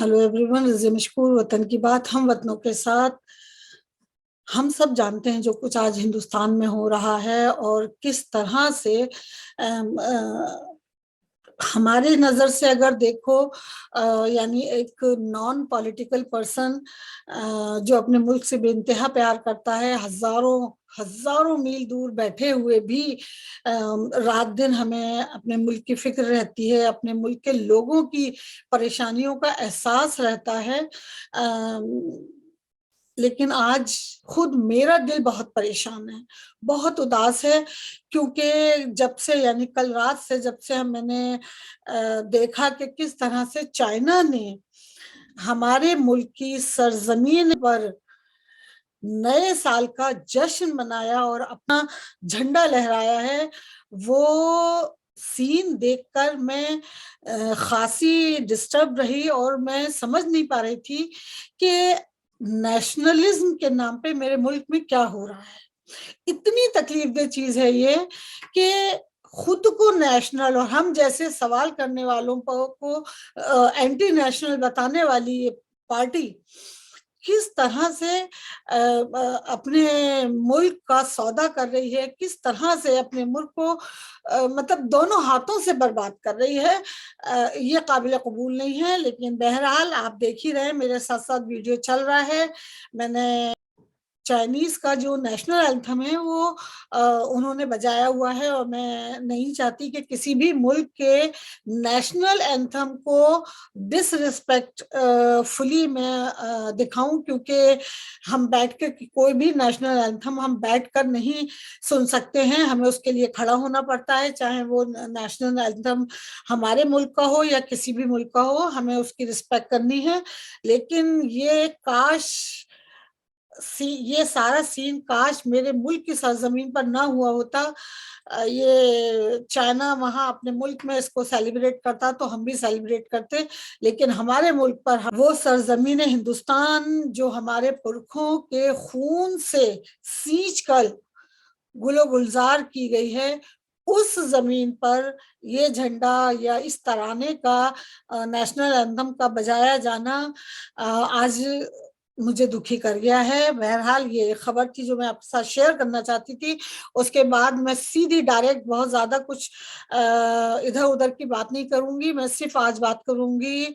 Hello everyone, Razia मशकूर। वतन की बात हम वतनों के साथ। हम सब जानते हैं जो कुछ आज हिंदुस्तान में हो रहा है और किस तरह से हमारी नजर से अगर देखो, यानी एक नॉन पॉलिटिकल पर्सन जो अपने मुल्क से बेइंतहा प्यार करता है, हजारों हजारों मील दूर बैठे हुए भी रात दिन हमें अपने मुल्क की फिक्र रहती है, अपने मुल्क के लोगों की परेशानियों का एहसास रहता है। लेकिन आज खुद मेरा दिल बहुत परेशान है, बहुत उदास है, क्योंकि जब से यानी कल रात से जब से मैंने देखा कि किस तरह से चाइना ने हमारे मुल्क की सरजमीन पर नए साल का जश्न मनाया और अपना झंडा लहराया है, वो सीन देखकर मैं खासी डिस्टर्ब रही और मैं समझ नहीं पा रही थी कि नेशनलिज्म के नाम पे मेरे मुल्क में क्या हो रहा है। इतनी तकलीफदेह चीज है ये कि खुद को नेशनल और हम जैसे सवाल करने वालों को एंटी नेशनल बताने वाली ये पार्टी किस तरह से अपने मुल्क का सौदा कर रही है, किस तरह से अपने मुल्क को मतलब दोनों हाथों से बर्बाद कर रही है, ये काबिल कबूल नहीं है। लेकिन बहरहाल आप देख ही रहे, मेरे साथ साथ वीडियो चल रहा है। मैंने चाइनीज का जो नेशनल एंथम है वो उन्होंने बजाया हुआ है और मैं नहीं चाहती कि किसी भी मुल्क के नेशनल एंथम को डिसरिस्पेक्ट फुली मैं दिखाऊं, क्योंकि हम बैठ कर कोई भी नेशनल एंथम हम बैठ कर नहीं सुन सकते हैं, हमें उसके लिए खड़ा होना पड़ता है, चाहे वो नेशनल एंथम हमारे मुल्क का हो या किसी भी मुल्क का हो, हमें उसकी रिस्पेक्ट करनी है। लेकिन ये काश ये सारा सीन काश मेरे मुल्क की सरजमीन पर ना हुआ होता। ये चाइना वहां अपने मुल्क में इसको सेलिब्रेट करता तो हम भी सेलिब्रेट करते, लेकिन हमारे मुल्क पर वो सरजमीन हिंदुस्तान जो हमारे पुरखों के खून से सींच कर गुलो गुलजार की गई है, उस जमीन पर ये झंडा या इस तराने का नेशनल एंथम का बजाया जाना आज मुझे दुखी कर गया है। बहरहाल ये खबर थी जो मैं आपके साथ शेयर करना चाहती थी। उसके बाद मैं सीधी डायरेक्ट बहुत ज्यादा कुछ इधर उधर की बात नहीं करूंगी, मैं सिर्फ आज बात करूंगी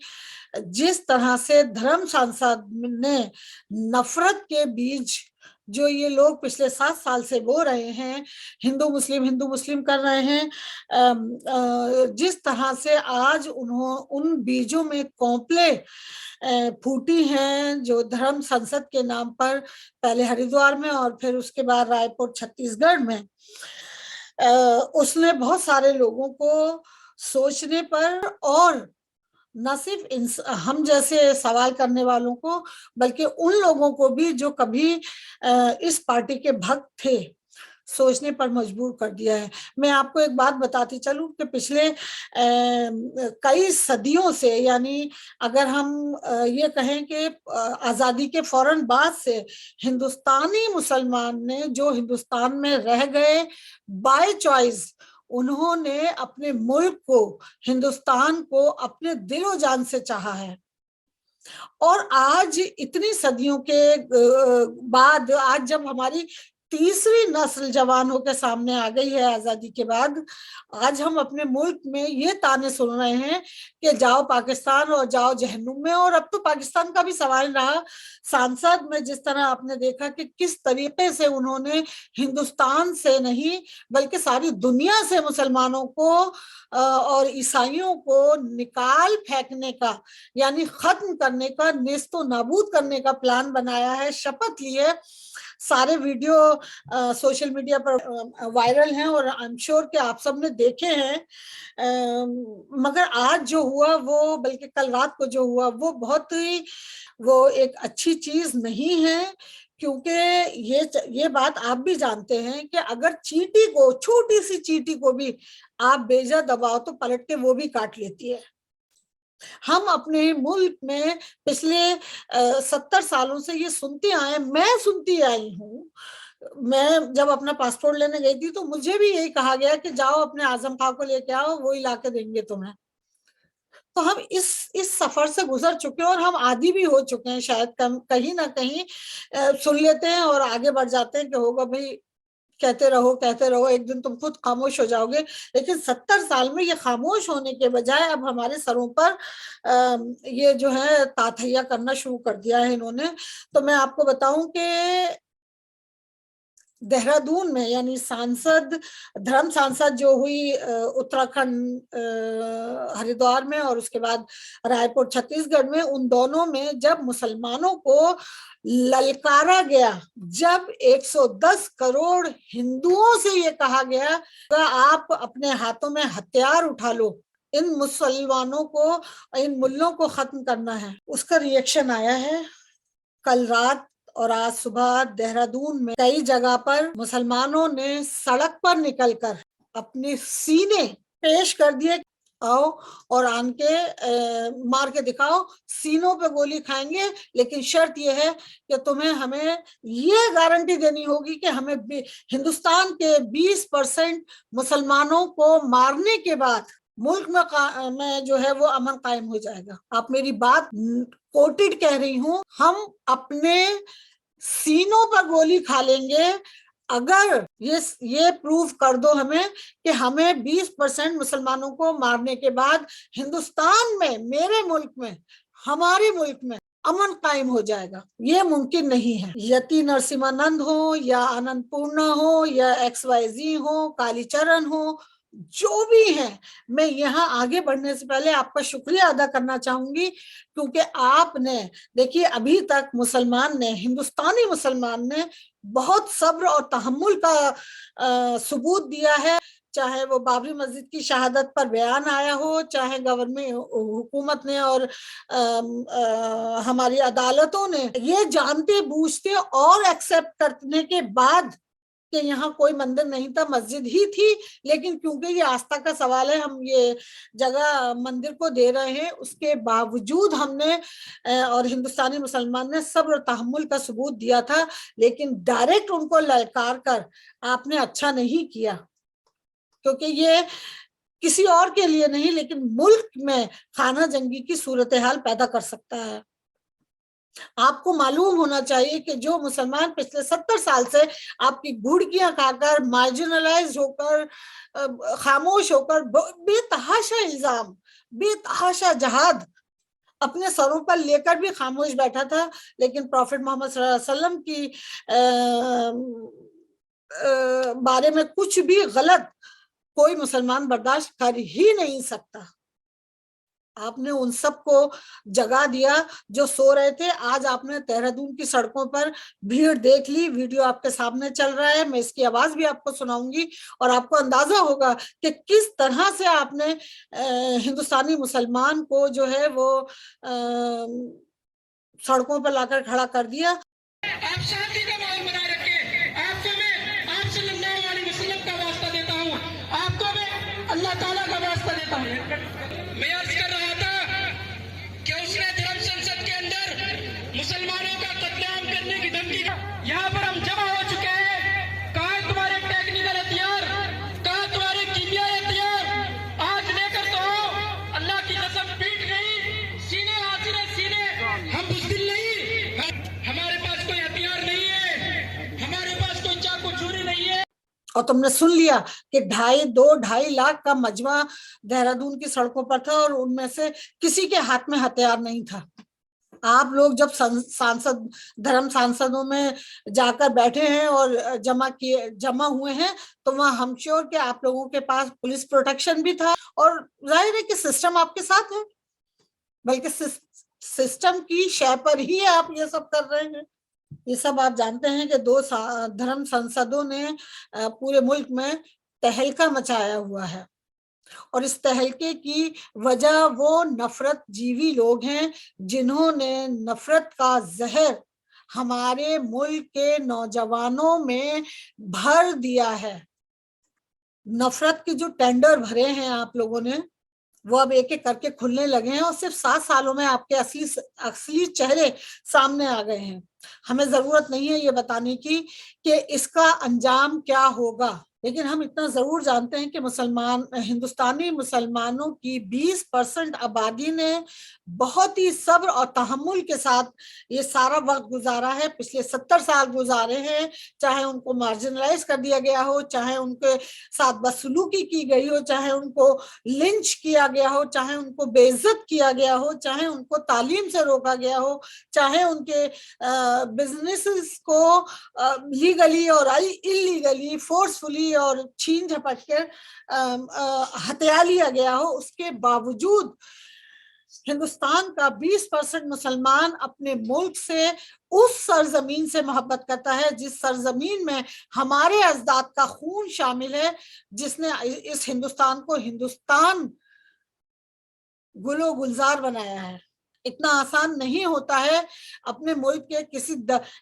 जिस तरह से धर्म सांसद ने नफरत के बीज जो ये लोग पिछले 7 साल से बो रहे हैं, हिंदू मुस्लिम कर रहे हैं, जिस तरह से आज उन बीजों में कौपले फूटी हैं, जो धर्म संसद के नाम पर पहले हरिद्वार में और फिर उसके बाद रायपुर छत्तीसगढ़ में, उसने बहुत सारे लोगों को सोचने पर और न सिर्फ हम जैसे सवाल करने वालों को, बल्कि उन लोगों को भी जो कभी इस पार्टी के भक्त थे, सोचने पर मजबूर कर दिया है। मैं आपको एक बात बताती चलूं कि पिछले कई सदियों से, यानी अगर हम ये कहें कि आजादी के फौरन बाद से हिंदुस्तानी मुसलमान ने जो हिंदुस्तान में रह गए बाय चॉइस, उन्होंने अपने मुल्क को, हिंदुस्तान को अपने दिलो जान से चाहा है। और आज इतनी सदियों के बाद, आज जब हमारी तीसरी नस्ल जवान होकर सामने आ गई है आजादी के बाद, आज हम अपने मुल्क में ये ताने सुन रहे हैं कि जाओ पाकिस्तान और जाओ जहन्नुम में। और अब तो पाकिस्तान का भी सवाल रहा। सांसद में जिस तरह आपने देखा कि किस तरीके से उन्होंने हिंदुस्तान से नहीं बल्कि सारी दुनिया से मुसलमानों को और ईसाइयों को निकाल फेंकने का, यानी खत्म करने का, नेस्तो नाबूद करने का प्लान बनाया है, शपथ ली है। सारे वीडियो सोशल मीडिया पर वायरल हैं और आई एम श्योर कि आप सब ने देखे हैं। मगर आज जो हुआ वो, बल्कि कल रात को जो हुआ वो बहुत ही, वो एक अच्छी चीज नहीं है, क्योंकि ये बात आप भी जानते हैं कि अगर चींटी को, छोटी सी चींटी को भी आप बेजा दबाओ तो पलट के वो भी काट लेती है। हम अपने मुल्क में पिछले 70 सालों से ये सुनते आए, मैं सुनती आई हूँ। मैं जब अपना पासपोर्ट लेने गई थी तो मुझे भी यही कहा गया कि जाओ अपने आजम खां को लेके आओ, वो ही ला के देंगे तुम्हें। तो हम इस सफर से गुजर चुके हैं और हम आदी भी हो चुके हैं शायद, कहीं ना कहीं सुन लेते हैं और आगे बढ़ जाते हैं कि होगा भाई, कहते रहो, एक दिन तुम खुद खामोश हो जाओगे। लेकिन 70 साल में ये खामोश होने के बजाय अब हमारे सरों पर ये जो है तातैया करना शुरू कर दिया है इन्होंने। तो मैं आपको बताऊं कि देहरादून में यानी सांसद, धर्म सांसद जो हुई उत्तराखंड हरिद्वार में और उसके बाद रायपुर छत्तीसगढ़ में, उन दोनों में जब मुसलमानों को ललकारा गया, जब 110 करोड़ हिंदुओं से ये कहा गया कि आप अपने हाथों में हथियार उठा लो, इन मुसलमानों को, इन मुल्लों को खत्म करना है, उसका रिएक्शन आया है। कल रात और आज सुबह देहरादून में कई जगह पर मुसलमानों ने सड़क पर निकलकर अपने सीने पेश कर दिए, आओ और आन के मार के दिखाओ, सीनों पे गोली खाएंगे, लेकिन शर्त यह है कि तुम्हें हमें ये गारंटी देनी होगी कि हमें हिंदुस्तान के 20% मुसलमानों को मारने के बाद मुल्क में जो है वो अमन कायम हो जाएगा। आप मेरी बात कोटेड कह रही हूं, हम अपने सीनों पर गोली खा लेंगे अगर ये प्रूव कर दो हमें कि हमें 20% मुसलमानों को मारने के बाद हिंदुस्तान में, मेरे मुल्क में, हमारे मुल्क में अमन कायम हो जाएगा। ये मुमकिन नहीं है। यति नरसिम्हानंद हो या आनंदपूर्णा हो या XYZ हो, कालीचरण हो, जो भी है, मैं यहाँ आगे बढ़ने से पहले आपका शुक्रिया अदा करना चाहूंगी, क्योंकि आपने देखिए अभी तक मुसलमान ने, हिंदुस्तानी मुसलमान ने बहुत सब्र और तहम्मुल का सबूत दिया है। चाहे वो बाबरी मस्जिद की शहादत पर बयान आया हो, चाहे गवर्नमेंट हुकूमत ने और हमारी अदालतों ने ये जानते बूझते और एक्सेप्ट करने के बाद कि यहाँ कोई मंदिर नहीं था, मस्जिद ही थी, लेकिन क्योंकि ये आस्था का सवाल है, हम ये जगह मंदिर को दे रहे हैं, उसके बावजूद हमने और हिंदुस्तानी मुसलमान ने सब्र तहम्मुल का सबूत दिया था। लेकिन डायरेक्ट उनको ललकार कर आपने अच्छा नहीं किया, क्योंकि ये किसी और के लिए नहीं, लेकिन मुल्क में खाना जंगी की सूरत हाल पैदा कर सकता है। आपको मालूम होना चाहिए कि जो मुसलमान पिछले 70 साल से आपकी घुड़कियां खाकर, मार्जिनलाइज होकर, खामोश होकर, बेतहाशा इल्जाम, बेतहाशा जहाद अपने सरों पर लेकर भी खामोश बैठा था, लेकिन प्रॉफिट मोहम्मद सल्लल्लाहु अलैहि वसल्लम की बारे में कुछ भी गलत कोई मुसलमान बर्दाश्त कर ही नहीं सकता। आपने उन सबको जगा दिया जो सो रहे थे। आज आपने देहरादून की सड़कों पर भीड़ देख ली, वीडियो आपके सामने चल रहा है, मैं इसकी आवाज भी आपको सुनाऊंगी और आपको अंदाजा होगा कि किस तरह से आपने हिंदुस्तानी मुसलमान को जो है वो सड़कों पर लाकर खड़ा कर दिया। आप शांति का माहौल बनाए रखें। आपको मैं आप सल्लल्लाहु अलैहि वसल्लम का वास्ता देता हूँ, आपको मैं अल्लाह ताला का वास्ता देता हूँ। मैं अर्ज कर रहा था कि उसने धर्म संसद के अंदर मुसलमानों का कत्लेआम करने की धमकी, यहाँ पर हम जमा हो चुके हैं। कहाँ तुम्हारे टेक्निकल हथियार, कहाँ तुम्हारे कीमियाई हथियार? आज लेकर तो अल्लाह की कसम पीट गई, सीने हाजिर सीने, हम बुज़दिल नहीं, हमारे पास कोई हथियार नहीं है, हमारे पास कोई चाकू छुरी नहीं है। और तुमने सुन लिया कि 2.5 लाख का मजमा देहरादून की सड़कों पर था और उनमें से किसी के हाथ में हथियार नहीं था। आप लोग जब सांसद, धर्म सांसदों में जाकर बैठे हैं और जमा हुए हैं, तो वहां हम श्योर कि आप लोगों के पास पुलिस प्रोटेक्शन भी था और जाहिर है कि सिस्टम आपके साथ है, बल्कि सिस्टम की शय पर ही आप ये सब कर रहे हैं। ये सब आप जानते हैं कि 2 धर्म संसदों ने पूरे मुल्क में तहलका मचाया हुआ है और इस तहलके की वजह वो नफरत जीवी लोग हैं जिन्होंने नफरत का जहर हमारे मुल्क के नौजवानों में भर दिया है। नफरत के जो टेंडर भरे हैं आप लोगों ने, वो अब एक एक करके खुलने लगे हैं और सिर्फ 7 सालों में आपके असली चेहरे सामने आ गए हैं। हमें जरूरत नहीं है ये बताने की कि इसका अंजाम क्या होगा। लेकिन हम इतना जरूर जानते हैं कि हिंदुस्तानी मुसलमानों की 20% आबादी ने बहुत ही सब्र और तहम्मुल के साथ ये सारा वक्त गुजारा है, पिछले 70 साल गुजारे हैं। चाहे उनको मार्जिनलाइज कर दिया गया हो, चाहे उनके साथ बदसलूकी की गई हो, चाहे उनको लिंच किया गया हो, चाहे उनको बेइज्जत किया गया हो, चाहे उनको तालीम से रोका गया हो, चाहे उनके बिजनेसेस को लीगली और इलीगली फोर्सफुली और छीन झपट कर हत्या लिया गया हो, उसके बावजूद हिंदुस्तान का 20% मुसलमान अपने मुल्क से, उस सरजमीन से मोहब्बत करता है जिस सरजमीन में हमारे अजदाद का खून शामिल है, जिसने इस हिंदुस्तान को हिंदुस्तान गुलो गुलजार बनाया है। इतना आसान नहीं होता है अपने मुल्क के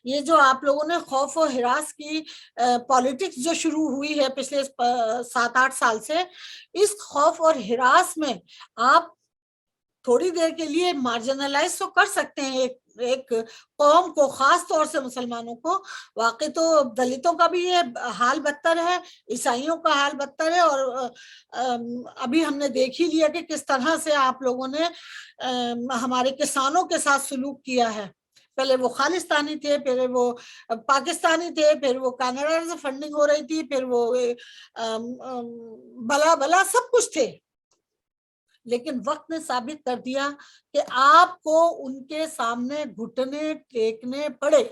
ये जो आप लोगों ने खौफ और हिरास की पॉलिटिक्स जो शुरू हुई है पिछले 7-8 साल से, इस खौफ और हिरास में आप थोड़ी देर के लिए मार्जिनलाइज तो कर सकते हैं एक कौम को, खास तौर से मुसलमानों को। वाकई तो दलितों का भी ये हाल बदतर है, ईसाइयों का हाल बदतर है, और अभी हमने देख ही लिया कि किस तरह से आप लोगों ने हमारे किसानों के साथ सलूक किया है। पहले वो खालिस्तानी थे, फिर वो पाकिस्तानी थे, फिर वो कनाडा से फंडिंग हो रही थी, फिर वो भला भला सब कुछ थे। लेकिन वक्त ने साबित कर दिया कि आपको उनके सामने घुटने टेकने पड़े,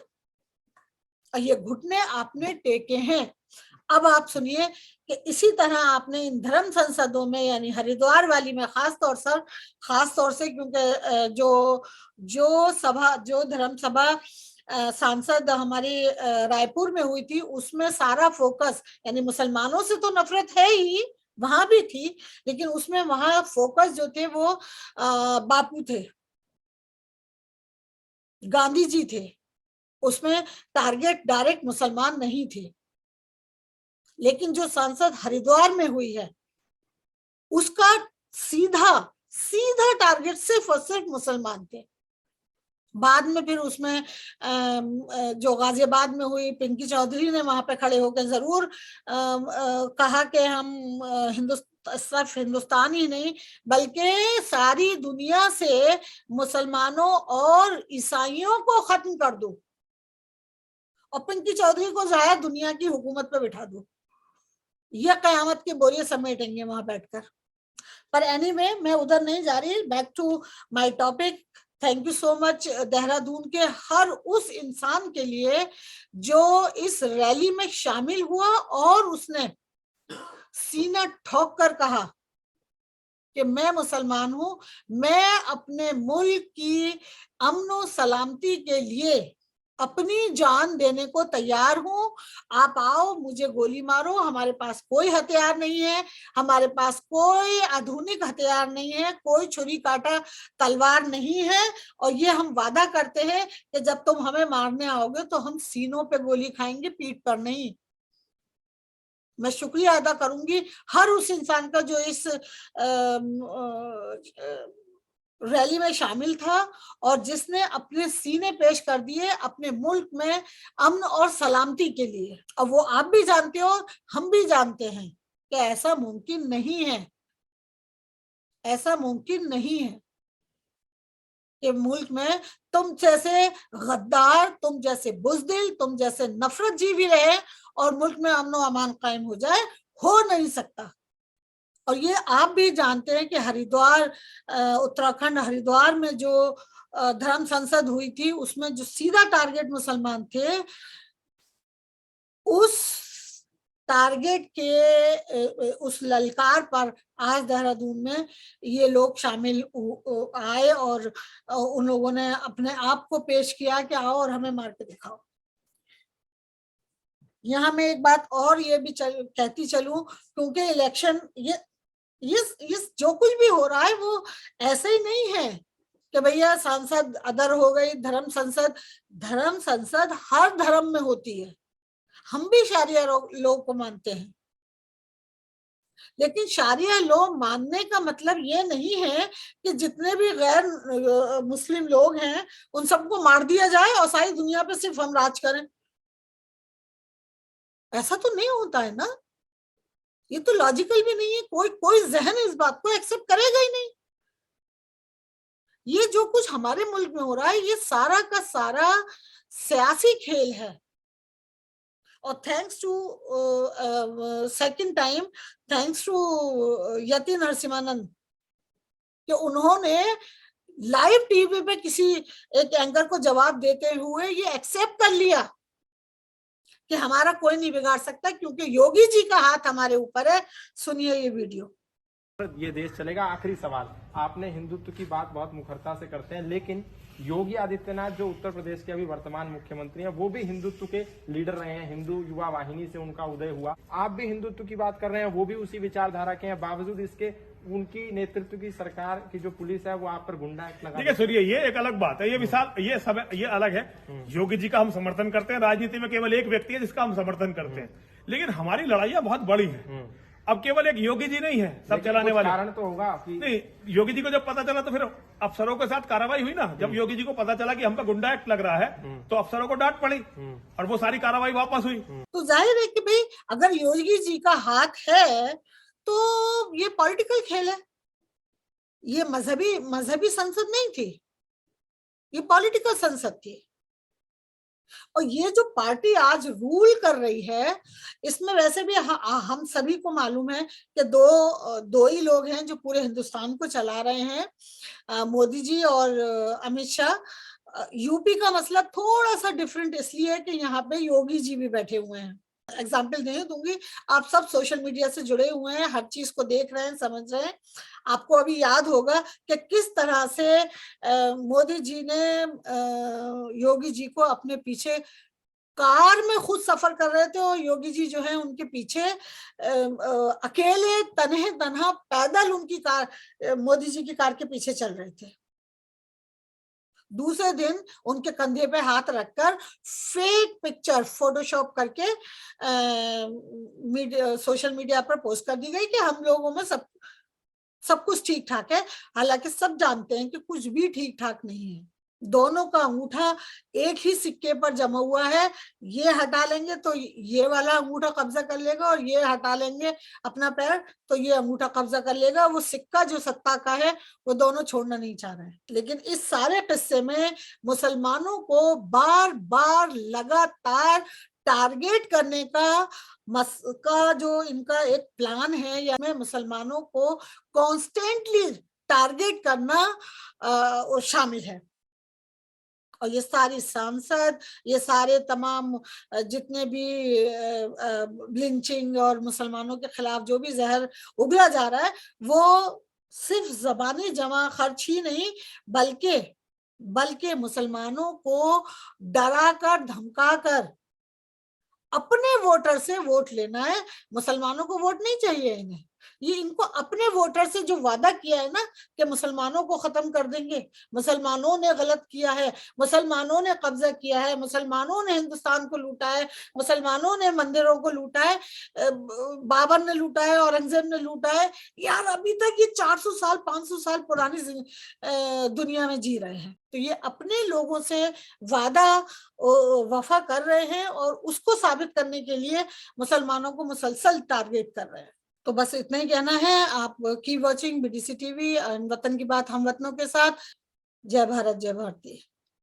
और ये घुटने आपने टेके हैं। अब आप सुनिए कि इसी तरह आपने इन धर्म संसदों में, यानी हरिद्वार वाली में खास तौर से क्योंकि जो धर्म सभा सांसद हमारी रायपुर में हुई थी, उसमें सारा फोकस, यानी मुसलमानों से तो नफरत है ही, वहां भी थी, लेकिन उसमें वहां फोकस जो थे वो बापू थे, गांधी जी थे। उसमें टारगेट डायरेक्ट मुसलमान नहीं थे। लेकिन जो सांसद हरिद्वार में हुई है, उसका सीधा सीधा टारगेट सिर्फ और सिर्फ मुसलमान थे। बाद में फिर उसमें जो गाजियाबाद में हुई, पिंकी चौधरी ने वहां पे खड़े होकर जरूर कहा कि हम सिर्फ हिंदुस्तान ही नहीं बल्कि सारी दुनिया से मुसलमानों और ईसाइयों को खत्म कर दो, और पिंकी चौधरी को जाया दुनिया की हुकूमत पे बिठा दो, यह कयामत के बोरिये समेटेंगे वहां बैठकर। पर एनीवे, मैं उधर नहीं जा रही, back to my topic. Thank you so much Dehradun के हर उस इंसान के लिए जो इस रैली में शामिल हुआ और उसने सीना ठोक कर कहा कि मैं मुसलमान हूं, मैं अपने मुल्क की अमन सलामती के लिए अपनी जान देने को तैयार हूं। आप आओ, मुझे गोली मारो, हमारे पास कोई हथियार नहीं है, हमारे पास कोई आधुनिक हथियार नहीं है, कोई छुरी काटा तलवार नहीं है, और ये हम वादा करते हैं कि जब तुम हमें मारने आओगे तो हम सीनों पे गोली खाएंगे, पीठ पर नहीं। मैं शुक्रिया अदा करूंगी हर उस इंसान का जो इस रैली में शामिल था और जिसने अपने सीने पेश कर दिए अपने मुल्क में अमन और सलामती के लिए। और वो आप भी जानते हो, हम भी जानते हैं कि ऐसा मुमकिन नहीं है, ऐसा मुमकिन नहीं है कि मुल्क में तुम जैसे गद्दार, तुम जैसे बुज़दिल, तुम जैसे नफरत जीवी रहे और मुल्क में अमन और अमान कायम हो जाए। हो नहीं सकता। और ये आप भी जानते हैं कि हरिद्वार, उत्तराखंड हरिद्वार में जो धर्म संसद हुई थी, उसमें जो सीधा टारगेट मुसलमान थे, उस टारगेट के उस ललकार पर आज देहरादून में ये लोग शामिल आए और उन लोगों ने अपने आप को पेश किया कि आओ और हमें मार के दिखाओ। यहाँ मैं एक बात और ये भी कहती चलूं, क्योंकि इलेक्शन ये जो कुछ भी हो रहा है वो ऐसे ही नहीं है कि भैया सांसद अदर हो गई, धर्म संसद हर धर्म में होती है। हम भी शारिया लॉ को मानते हैं, लेकिन शारिया लॉ मानने का मतलब ये नहीं है कि जितने भी गैर मुस्लिम लोग हैं उन सबको मार दिया जाए और सारी दुनिया पे सिर्फ हम राज करें। ऐसा तो नहीं होता है ना। ये तो लॉजिकल भी नहीं है, कोई जहन इस बात को एक्सेप्ट करेगा ही नहीं। ये जो कुछ हमारे मुल्क में हो रहा है ये सारा का सारा सियासी खेल है। और thanks to second time thanks to Yati Narsinghanand कि उन्होंने लाइव टीवी पे किसी एक एंकर को जवाब देते हुए ये एक्सेप्ट कर लिया कि हमारा कोई नहीं बिगाड़ सकता क्योंकि योगी जी का हाथ हमारे ऊपर है। सुनिए ये वीडियो। ये देश चलेगा। आखिरी सवाल, आपने हिंदुत्व की बात बहुत मुखरता से करते हैं, लेकिन योगी आदित्यनाथ जो उत्तर प्रदेश के अभी वर्तमान मुख्यमंत्री हैं वो भी हिंदुत्व के लीडर रहे हैं। हिंदू युवा वाहिनी से उनका उदय हुआ। आप भी हिंदुत्व की बात कर रहे हैं, वो भी उसी विचारधारा के हैं। बावजूद इसके उनकी नेतृत्व की सरकार की जो पुलिस है वो आप पर गुंडा एक्ट लगा। देखिए सुनिए, ये एक अलग बात है, ये विशाल, ये अलग है। योगी जी का हम समर्थन करते हैं। राजनीति में केवल एक व्यक्ति है जिसका हम समर्थन करते हैं, लेकिन हमारी लड़ाइयां बहुत बड़ी है। अब केवल एक योगी जी नहीं है सब चलाने वाले। कारण तो होगा कि नहीं, योगी जी को जब पता चला तो फिर अफसरों के साथ कार्रवाई हुई ना। जब योगी जी को पता चला कि हम पे गुंडा एक्ट लग रहा है तो अफसरों को डांट पड़ी और वो सारी कार्रवाई वापस हुई। तो जाहिर है कि भाई अगर योगी जी का हाथ है तो ये पॉलिटिकल खेल है। ये मजहबी संसद नहीं थी, ये पॉलिटिकल संसद थी। और ये जो पार्टी आज रूल कर रही है इसमें वैसे भी हम सभी को मालूम है कि दो ही लोग हैं जो पूरे हिंदुस्तान को चला रहे हैं, मोदी जी और अमित शाह। यूपी का मसला थोड़ा सा डिफरेंट इसलिए है कि यहाँ पे योगी जी भी बैठे हुए हैं। एग्जाम्पल नहीं दूंगी, आप सब सोशल मीडिया से जुड़े हुए हैं, हर चीज को देख रहे हैं, समझ रहे हैं। आपको अभी याद होगा कि किस तरह से मोदी जी ने योगी जी को अपने पीछे कार में खुद सफर कर रहे थे और योगी जी जो है उनके पीछे अकेले तन्हे तन्हा पैदल उनकी कार, मोदी जी की कार के पीछे चल रहे थे। दूसरे दिन उनके कंधे पे हाथ रखकर फेक पिक्चर फोटोशॉप करके सोशल मीडिया पर पोस्ट कर दी गई कि हम लोगों में सब कुछ ठीक ठाक है। हालांकि सब जानते हैं कि कुछ भी ठीक ठाक नहीं है। दोनों का अंगूठा एक ही सिक्के पर जमा हुआ है। ये हटा लेंगे तो ये वाला अंगूठा कब्जा कर लेगा और ये हटा लेंगे अपना पैर तो ये अंगूठा कब्जा कर लेगा। वो सिक्का जो सत्ता का है वो दोनों छोड़ना नहीं चाह रहे हैं। लेकिन इस सारे किस्से में मुसलमानों को बार बार लगातार टारगेट करने का जो इनका एक प्लान है, या में मुसलमानों को कॉन्स्टेंटली टारगेट करना शामिल है। और ये सारी सांसद, ये सारे तमाम जितने भी लिंचिंग और मुसलमानों के खिलाफ जो भी जहर उगला जा रहा है वो सिर्फ जबानी जमा खर्च ही नहीं बल्कि मुसलमानों को डरा कर धमका कर अपने वोटर से वोट लेना है। मुसलमानों को वोट नहीं चाहिए इन्हें, ये इनको अपने वोटर से जो वादा किया है ना कि मुसलमानों को खत्म कर देंगे, मुसलमानों ने गलत किया है, मुसलमानों ने कब्जा किया है, मुसलमानों ने हिंदुस्तान को लूटा है, मुसलमानों ने मंदिरों को लूटा है, बाबर ने लूटा है, औरंगजेब ने लूटा है। यार अभी तक ये 400 साल 500 साल पुरानी दुनिया में जी रहे हैं। तो ये अपने लोगों से वादा वफा कर रहे हैं और उसको साबित करने के लिए मुसलमानों को मुसलसल टारगेट कर रहे हैं। तो बस इतना ही कहना है। आप कीप वॉचिंग BDC TV, वतन की बात हम वतनों के साथ। जय भारत, जय भारती।